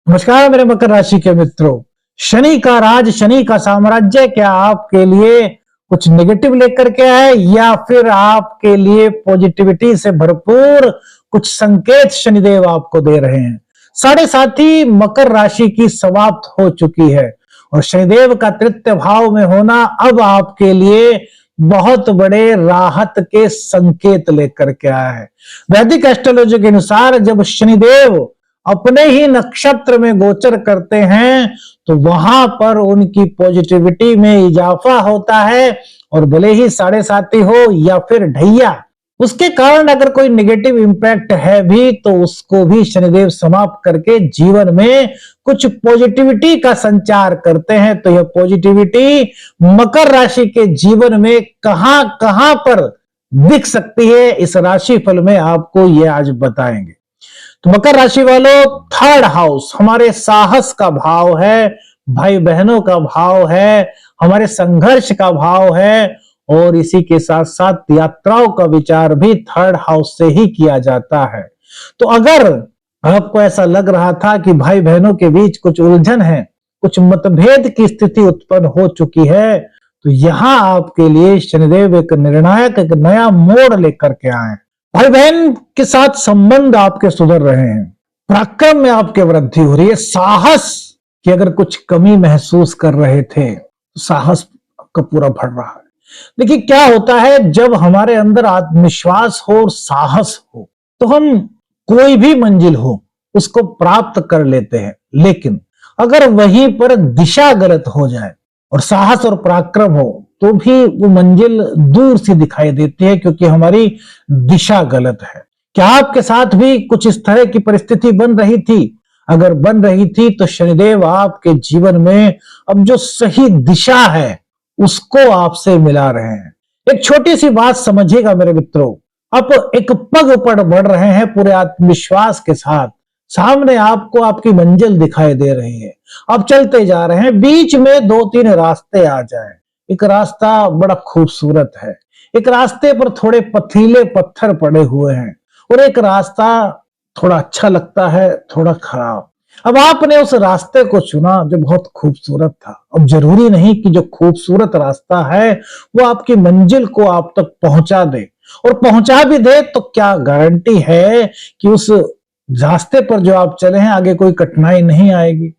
नमस्कार मेरे मकर राशि के मित्रों। शनि का राज, शनि का साम्राज्य क्या आपके लिए कुछ नेगेटिव लेकर के आए या फिर आपके लिए पॉजिटिविटी से भरपूर कुछ संकेत शनिदेव आपको दे रहे हैं। 7.5 मकर राशि की समाप्त हो चुकी है और शनिदेव का तृतीय भाव में होना अब आपके लिए बहुत बड़े राहत के संकेत लेकर के आया है। वैदिक एस्ट्रोलॉजी के अनुसार जब शनिदेव अपने ही नक्षत्र में गोचर करते हैं तो वहां पर उनकी पॉजिटिविटी में इजाफा होता है और भले ही 7.5 हो या फिर ढैया, उसके कारण अगर कोई नेगेटिव इंपैक्ट है भी तो उसको भी शनिदेव समाप्त करके जीवन में कुछ पॉजिटिविटी का संचार करते हैं। तो यह पॉजिटिविटी मकर राशि के जीवन में कहां कहां पर दिख सकती है, इस राशि फल में आपको यह आज बताएंगे। तो मकर राशि वालों, थर्ड हाउस हमारे साहस का भाव है, भाई बहनों का भाव है, हमारे संघर्ष का भाव है और इसी के साथ साथ यात्राओं का विचार भी थर्ड हाउस से ही किया जाता है। तो अगर आपको ऐसा लग रहा था कि भाई बहनों के बीच कुछ उलझन है, कुछ मतभेद की स्थिति उत्पन्न हो चुकी है, तो यहां आपके लिए शनिदेव एक निर्णायक, एक नया मोड़ लेकर के आए। भाई बहन के साथ संबंध आपके सुधर रहे हैं, पराक्रम में आपके वृद्धि हो रही है, साहस की अगर कुछ कमी महसूस कर रहे थे तो साहस आपका पूरा बढ़ रहा है। देखिए क्या होता है, जब हमारे अंदर आत्मविश्वास हो और साहस हो तो हम कोई भी मंजिल हो उसको प्राप्त कर लेते हैं। लेकिन अगर वहीं पर दिशा गलत हो जाए और साहस और पराक्रम हो तो भी वो मंजिल दूर से दिखाई देती है, क्योंकि हमारी दिशा गलत है। क्या आपके साथ भी कुछ इस तरह की परिस्थिति बन रही थी? अगर बन रही थी तो शनिदेव आपके जीवन में अब जो सही दिशा है उसको आपसे मिला रहे हैं। एक छोटी सी बात समझिएगा मेरे मित्रों, आप एक पग पर बढ़ रहे हैं पूरे आत्मविश्वास के साथ, सामने आपको आपकी मंजिल दिखाई दे रही है, आप चलते जा रहे हैं, बीच में 2-3 रास्ते आ जाएं। एक रास्ता बड़ा खूबसूरत है, एक रास्ते पर थोड़े पथरीले पत्थर पड़े हुए हैं और एक रास्ता थोड़ा अच्छा लगता है, थोड़ा खराब। अब आपने उस रास्ते को चुना जो बहुत खूबसूरत था। अब जरूरी नहीं कि जो खूबसूरत रास्ता है वो आपकी मंजिल को आप तक पहुंचा दे, और पहुंचा भी दे तो क्या गारंटी है कि उस रास्ते पर जो आप चले हैं आगे कोई कठिनाई नहीं आएगी।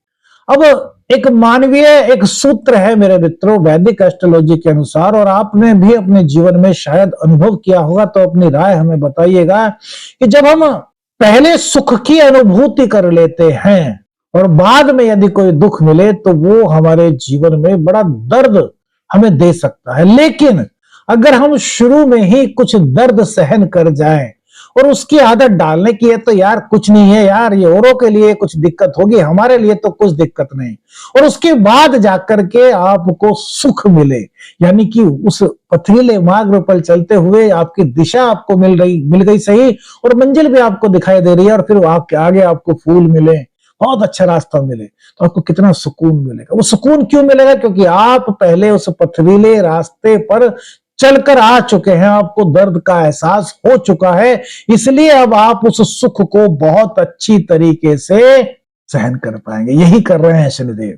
अब एक मानवीय एक सूत्र है मेरे मित्रों वैदिक एस्ट्रोलॉजी के अनुसार, और आपने भी अपने जीवन में शायद अनुभव किया होगा, तो अपनी राय हमें बताइएगा कि जब हम पहले सुख की अनुभूति कर लेते हैं और बाद में यदि कोई दुख मिले तो वो हमारे जीवन में बड़ा दर्द हमें दे सकता है। लेकिन अगर हम शुरू में ही कुछ दर्द सहन कर जाएं और उसकी आदत डालने की है तो यार कुछ नहीं है यार, ये औरों के लिए कुछ दिक्कत होगी, हमारे लिए तो कुछ दिक्कत नहीं, और उसके बाद जाकर के आपको सुख मिले, यानी कि उस पथरीले मार्ग पर चलते हुए आपकी दिशा आपको मिल गई सही, और मंजिल भी आपको दिखाई दे रही है, और फिर आपके आगे आपको फूल मिले, बहुत अच्छा रास्ता मिले, तो आपको कितना सुकून मिलेगा। वो सुकून क्यों मिलेगा? क्योंकि आप पहले उस पथरीले रास्ते पर चलकर आ चुके हैं, आपको दर्द का एहसास हो चुका है, इसलिए अब आप उस सुख को बहुत अच्छी तरीके से सहन कर पाएंगे। यही कर रहे हैं शनिदेव,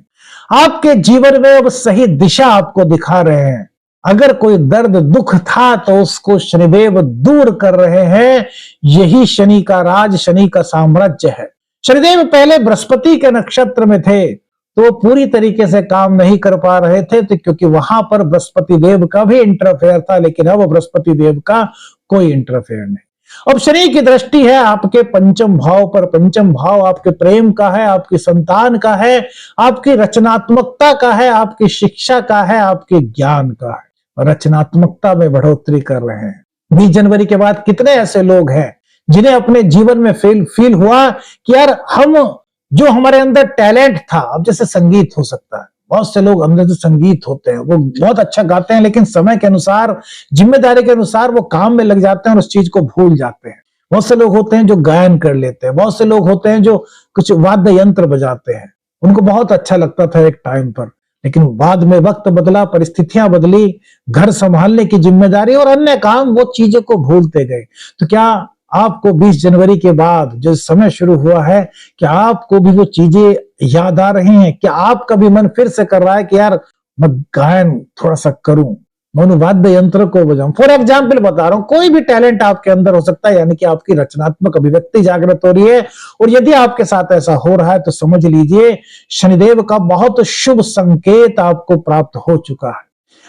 आपके जीवन में अब सही दिशा आपको दिखा रहे हैं। अगर कोई दर्द दुख था तो उसको शनिदेव दूर कर रहे हैं। यही शनि का राज, शनि का साम्राज्य है। शनिदेव पहले बृहस्पति के नक्षत्र में थे तो पूरी तरीके से काम नहीं कर पा रहे थे, तो क्योंकि वहां पर बृहस्पति देव का भी इंटरफेयर था, लेकिन अब बृहस्पति देव का कोई इंटरफेयर नहीं। अब शनि की दृष्टि है आपके पंचम भाव पर। पंचम भाव आपके प्रेम का है, आपकी संतान का है, आपकी रचनात्मकता का है, आपकी शिक्षा का है, आपके ज्ञान का है। रचनात्मकता में बढ़ोतरी कर रहे हैं। 20 जनवरी के बाद कितने ऐसे लोग हैं जिन्हें अपने जीवन में फील हुआ कि यार हम जो हमारे अंदर टैलेंट था, अब जैसे संगीत हो सकता है, बहुत से लोग अंदर से संगीत होते हैं, वो बहुत अच्छा गाते हैं, लेकिन समय के अनुसार, जिम्मेदारी के अनुसार वो काम में लग जाते हैं और उस चीज को भूल जाते हैं। बहुत से लोग होते हैं जो गायन कर लेते हैं, बहुत से लोग होते हैं जो कुछ वाद्य यंत्र बजाते हैं, उनको बहुत अच्छा लगता था एक टाइम पर, लेकिन बाद में वक्त बदला, परिस्थितियां बदली, घर संभालने की जिम्मेदारी और अन्य काम, वो चीजों को भूलते गए। तो क्या आपको 20 जनवरी के बाद जो समय शुरू हुआ है, क्या आपको भी वो चीजें याद आ रही हैं? क्या आपका भी मन फिर से कर रहा है कि यार मैं गायन थोड़ा सा करूं, मैं वाद्य यंत्र को बजाऊं? फॉर एग्जाम्पल बता रहा हूं, कोई भी टैलेंट आपके अंदर हो सकता है, यानी कि आपकी रचनात्मक अभिव्यक्ति जागृत हो रही है। और यदि आपके साथ ऐसा हो रहा है तो समझ लीजिए शनिदेव का बहुत शुभ संकेत आपको प्राप्त हो चुका है।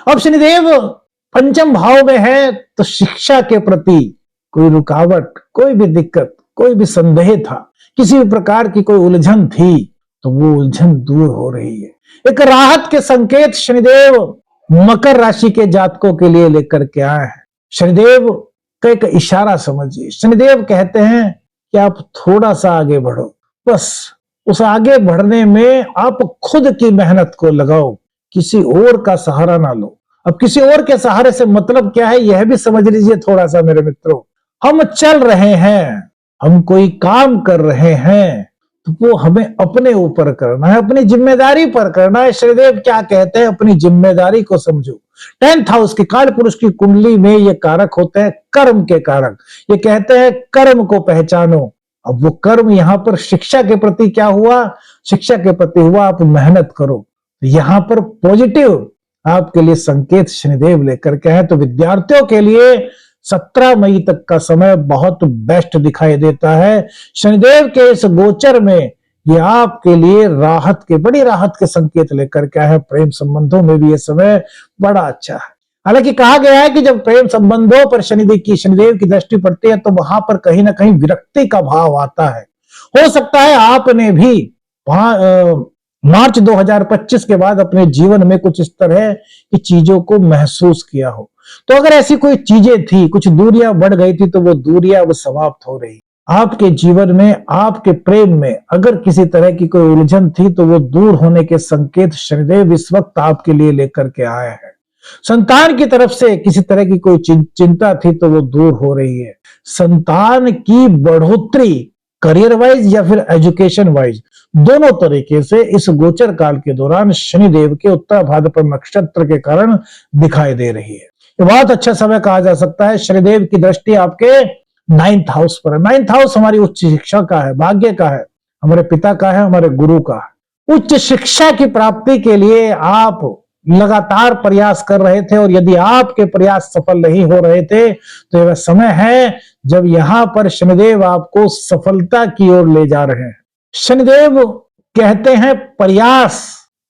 अब शनिदेव पंचम भाव में है तो शिक्षा के प्रति कोई रुकावट, कोई भी दिक्कत, कोई भी संदेह था, किसी भी प्रकार की कोई उलझन थी, तो वो उलझन दूर हो रही है। एक राहत के संकेत शनिदेव मकर राशि के जातकों के लिए लेकर के आए हैं। शनिदेव का एक इशारा समझिए। शनिदेव कहते हैं कि आप थोड़ा सा आगे बढ़ो, बस उस आगे बढ़ने में आप खुद की मेहनत को लगाओ, किसी और का सहारा ना लो। अब किसी और के सहारे से मतलब क्या है, यह भी समझ लीजिए थोड़ा सा मेरे मित्रों। हम चल रहे हैं, हम कोई काम कर रहे हैं, तो वो हमें अपने ऊपर करना है, अपनी जिम्मेदारी पर करना है। शनिदेव क्या कहते हैं, अपनी जिम्मेदारी को समझो। 10th हाउस की काल पुरुष की कुंडली में ये कारक होते हैं कर्म के कारक। ये कहते हैं कर्म को पहचानो। अब वो कर्म यहां पर शिक्षा के प्रति क्या हुआ? शिक्षा के प्रति हुआ आप मेहनत करो। यहां पर पॉजिटिव आपके लिए संकेत शनिदेव लेकर के हैं। तो विद्यार्थियों के लिए 17 मई तक का समय बहुत बेस्ट दिखाई देता है। शनिदेव के इस गोचर में ये आपके लिए राहत के, बड़ी राहत के संकेत लेकर के है। प्रेम संबंधों में भी ये समय बड़ा अच्छा है। हालांकि कहा गया है कि जब प्रेम संबंधों पर शनिदेव की दृष्टि पड़ती है तो वहां पर कहीं ना कहीं विरक्ति का भाव आता है। हो सकता है आपने भी मार्च 2025 के बाद अपने जीवन में कुछ इस तरह की चीजों को महसूस किया हो। तो अगर ऐसी कोई चीजें थी, कुछ दूरियां बढ़ गई थी, तो वो दूरियां अब समाप्त हो रही। आपके जीवन में, आपके प्रेम में अगर किसी तरह की कोई उलझन थी तो वो दूर होने के संकेत शनिदेव इस वक्त आपके लिए लेकर के आए हैं। संतान की तरफ से किसी तरह की कोई चिंता थी तो वो दूर हो रही है। संतान की बढ़ोतरी करियर वाइज या फिर एजुकेशन वाइज, दोनों तरीके से इस गोचर काल के दौरान शनिदेव के उत्तर भाद्रपद नक्षत्र के कारण दिखाई दे रही है। ये बहुत अच्छा समय कहा जा सकता है। शनिदेव की दृष्टि आपके 9th हाउस पर है। 9th हाउस हमारी उच्च शिक्षा का है, भाग्य का है, हमारे पिता का है, हमारे गुरु का है। उच्च शिक्षा की प्राप्ति के लिए आप लगातार प्रयास कर रहे थे और यदि आपके प्रयास सफल नहीं हो रहे थे तो यह समय है जब यहां पर शनिदेव आपको सफलता की ओर ले जा रहे हैं। शनिदेव कहते हैं प्रयास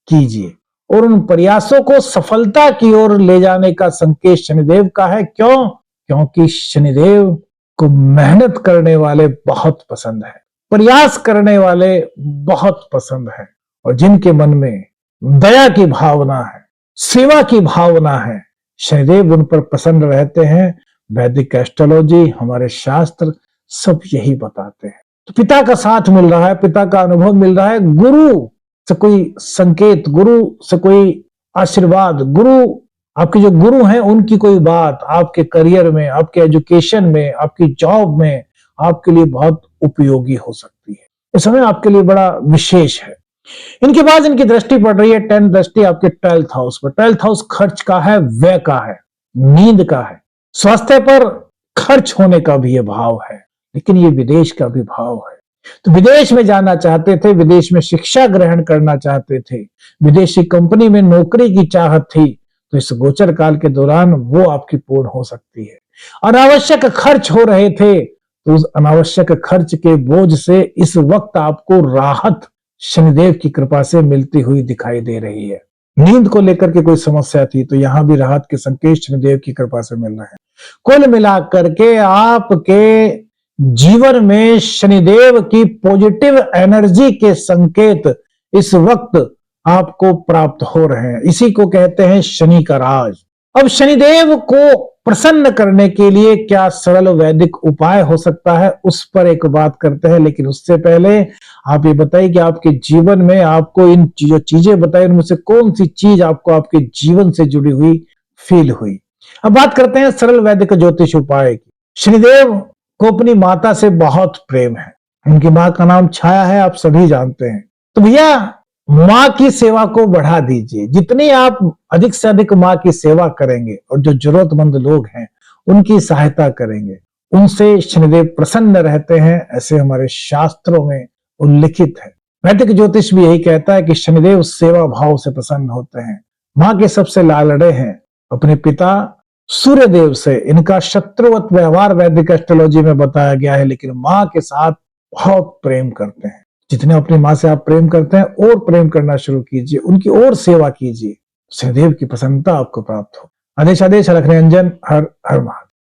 कीजिए और उन प्रयासों को सफलता की ओर ले जाने का संकेत शनिदेव का है। क्यों? क्योंकि शनिदेव को मेहनत करने वाले बहुत पसंद है, प्रयास करने वाले बहुत पसंद है, और जिनके मन में दया की भावना है, सेवा की भावना है, शनिदेव उन पर प्रसन्न रहते हैं। वैदिक एस्ट्रोलॉजी, हमारे शास्त्र सब यही बताते हैं। तो पिता का साथ मिल रहा है, पिता का अनुभव मिल रहा है, गुरु से कोई संकेत, गुरु से कोई आशीर्वाद, गुरु, आपके जो गुरु हैं उनकी कोई बात आपके करियर में, आपके एजुकेशन में, आपकी जॉब में आपके लिए बहुत उपयोगी हो सकती है। इस समय आपके लिए बड़ा विशेष है। इनके बाद इनकी दृष्टि पड़ रही है 10th दृष्टि आपके 12th हाउस पर। 12th हाउस खर्च का है, व्यय का है, नींद का है, स्वास्थ्य पर खर्च होने का भी ये भाव है, लेकिन ये विदेश का भी भाव है। तो विदेश में जाना चाहते थे, विदेश में शिक्षा ग्रहण करना चाहते थे, विदेशी कंपनी में नौकरी की चाहत थी, तो इस गोचर काल के दौरान वो आपकी पूर्ण हो सकती है। अनावश्यक खर्च हो रहे थे तो उस अनावश्यक खर्च के बोझ से इस वक्त आपको राहत शनिदेव की कृपा से मिलती हुई दिखाई दे रही है। नींद को लेकर के कोई समस्या थी तो यहां भी राहत के संकेत शनिदेव की कृपा से मिल रहे हैं। कुल मिलाकर के आपके जीवन में शनिदेव की पॉजिटिव एनर्जी के संकेत इस वक्त आपको प्राप्त हो रहे हैं। इसी को कहते हैं शनि का राज। अब शनिदेव को प्रसन्न करने के लिए क्या सरल वैदिक उपाय हो सकता है, उस पर एक बात करते हैं। लेकिन उससे पहले आप ये बताइए कि आपके जीवन में आपको इन जो चीजें बताई उनमें से कौन सी चीज आपको आपके जीवन से जुड़ी हुई फील हुई। अब बात करते हैं सरल वैदिक ज्योतिष उपाय की। शनिदेव को अपनी माता से बहुत प्रेम है, उनकी मां का नाम छाया है, आप सभी जानते हैं। तो भैया माँ की सेवा को बढ़ा दीजिए। जितनी आप अधिक से अधिक माँ की सेवा करेंगे और जो जरूरतमंद लोग हैं उनकी सहायता करेंगे, उनसे शनिदेव प्रसन्न रहते हैं, ऐसे हमारे शास्त्रों में उल्लिखित है। वैदिक ज्योतिष भी यही कहता है कि शनिदेव सेवा भाव से प्रसन्न होते हैं। मां के सबसे लाडले हैं अपने पिता सूर्य देव से। इनका शत्रुवत व्यवहार वैदिक एस्ट्रोलॉजी में बताया गया है, लेकिन मां के साथ बहुत प्रेम करते हैं। जितने अपनी मां से आप प्रेम करते हैं और प्रेम करना शुरू कीजिए, उनकी और सेवा कीजिए, शनिदेव की प्रसन्नता आपको प्राप्त हो। आदेश आदेश अलख निरंजन। हर हर महादेव।